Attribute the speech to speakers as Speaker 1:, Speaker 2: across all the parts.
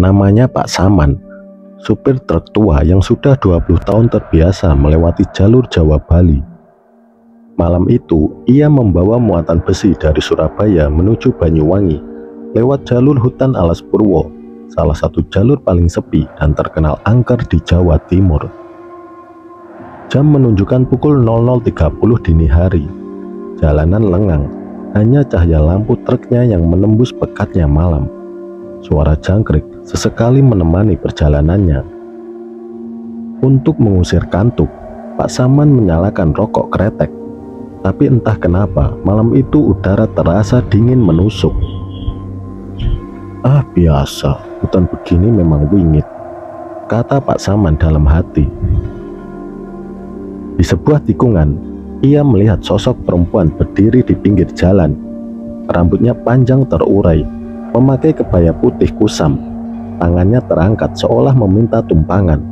Speaker 1: Namanya Pak Saman, supir truk tua yang sudah 20 tahun terbiasa melewati jalur Jawa Bali. Malam itu, ia membawa muatan besi dari Surabaya menuju Banyuwangi lewat jalur hutan Alas Purwo, salah satu jalur paling sepi dan terkenal angker di Jawa Timur. Jam menunjukkan pukul 00.30 dini hari. Jalanan lengang, hanya cahaya lampu truknya yang menembus pekatnya malam. Suara jangkrik sesekali menemani perjalanannya. Untuk mengusir kantuk, Pak Saman menyalakan rokok kretek. Tapi entah kenapa, malam itu udara terasa dingin menusuk. "Ah, biasa, hutan begini memang wingit," kata Pak Saman dalam hati. Di sebuah tikungan, ia melihat sosok perempuan berdiri di pinggir jalan. Rambutnya panjang terurai, memakai kebaya putih kusam. Tangannya terangkat seolah meminta tumpangan.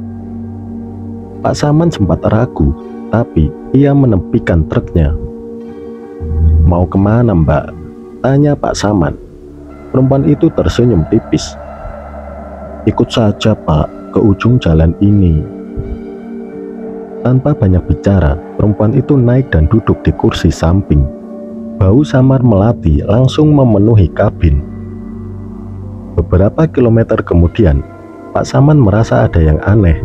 Speaker 1: Pak Saman sempat ragu, tapi ia menepikan truknya. "Mau kemana, Mbak?" tanya Pak Saman. Perempuan itu tersenyum tipis. "Ikut saja, Pak, ke ujung jalan ini." Tanpa banyak bicara, perempuan itu naik dan duduk di kursi samping. Bau samar melati langsung memenuhi kabin. Beberapa kilometer kemudian, Pak Saman merasa ada yang aneh.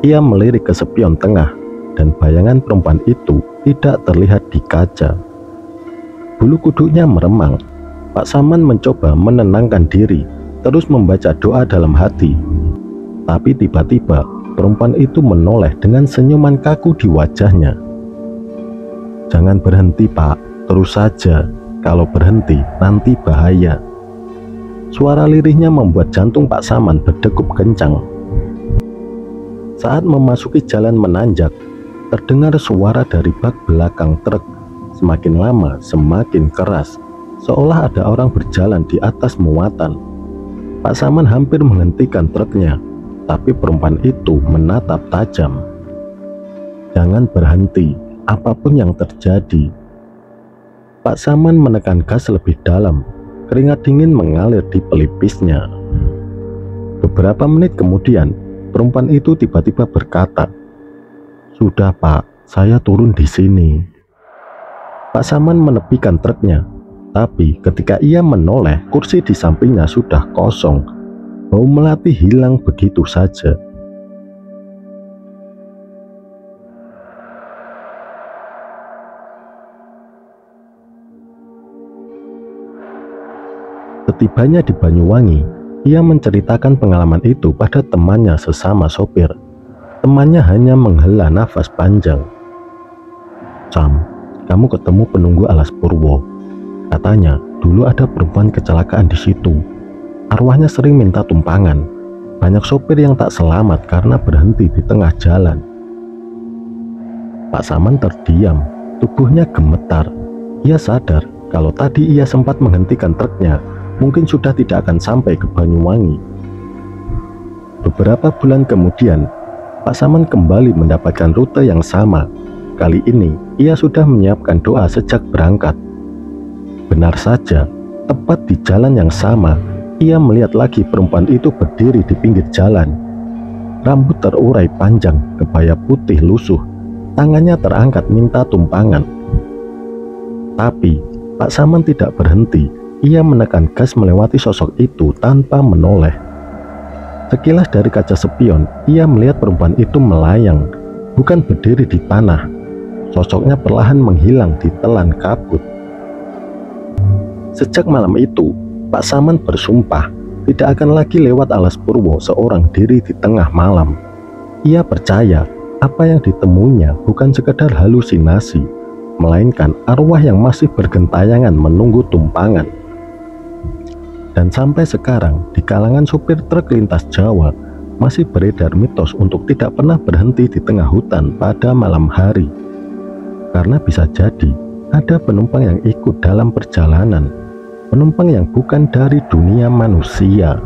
Speaker 1: Ia melirik ke spion tengah, dan bayangan perempuan itu tidak terlihat di kaca. Bulu kuduknya meremang. Pak Saman mencoba menenangkan diri, terus membaca doa dalam hati. Tapi tiba-tiba, perempuan itu menoleh dengan senyuman kaku di wajahnya. "Jangan berhenti, Pak, terus saja. Kalau berhenti, nanti bahaya." Suara lirihnya membuat jantung Pak Saman berdegup kencang. Saat memasuki jalan menanjak, terdengar suara dari bak belakang truk. Semakin lama, semakin keras, seolah ada orang berjalan di atas muatan. Pak Saman hampir menghentikan truknya, tapi perempuan itu menatap tajam. "Jangan berhenti, apapun yang terjadi." Pak Saman menekan gas lebih dalam. Keringat dingin mengalir di pelipisnya. Beberapa menit kemudian, perempuan itu tiba-tiba berkata, "Sudah, Pak, saya turun di sini." Pak Saman menepikan truknya, tapi ketika ia menoleh, kursi di sampingnya sudah kosong. Bau melati hilang begitu saja. Setibanya di Banyuwangi, ia menceritakan pengalaman itu pada temannya sesama sopir. Temannya hanya menghela nafas panjang. "Sam, kamu ketemu penunggu Alas Purwo. Katanya dulu ada perempuan kecelakaan di situ. Arwahnya sering minta tumpangan. Banyak sopir yang tak selamat karena berhenti di tengah jalan." Pak Saman terdiam, tubuhnya gemetar. Ia sadar kalau tadi ia sempat menghentikan truknya, mungkin sudah tidak akan sampai ke Banyuwangi. Beberapa bulan kemudian, Pak Saman kembali mendapatkan rute yang sama. Kali ini, ia sudah menyiapkan doa sejak berangkat. Benar saja, tepat di jalan yang sama, ia melihat lagi perempuan itu berdiri di pinggir jalan. Rambut terurai panjang, kebaya putih lusuh, tangannya terangkat minta tumpangan. Tapi, Pak Saman tidak berhenti. Ia menekan gas melewati sosok itu tanpa menoleh. Sekilas dari kaca spion, ia melihat perempuan itu melayang, bukan berdiri di tanah. Sosoknya perlahan menghilang di telan kabut. Sejak malam itu, Pak Saman bersumpah tidak akan lagi lewat Alas Purwo seorang diri di tengah malam. Ia percaya apa yang ditemuinya bukan sekedar halusinasi, melainkan arwah yang masih bergentayangan menunggu tumpangan. Dan sampai sekarang, di kalangan supir truk lintas Jawa, masih beredar mitos untuk tidak pernah berhenti di tengah hutan pada malam hari. Karena bisa jadi, ada penumpang yang ikut dalam perjalanan. penumpang yang bukan dari dunia manusia.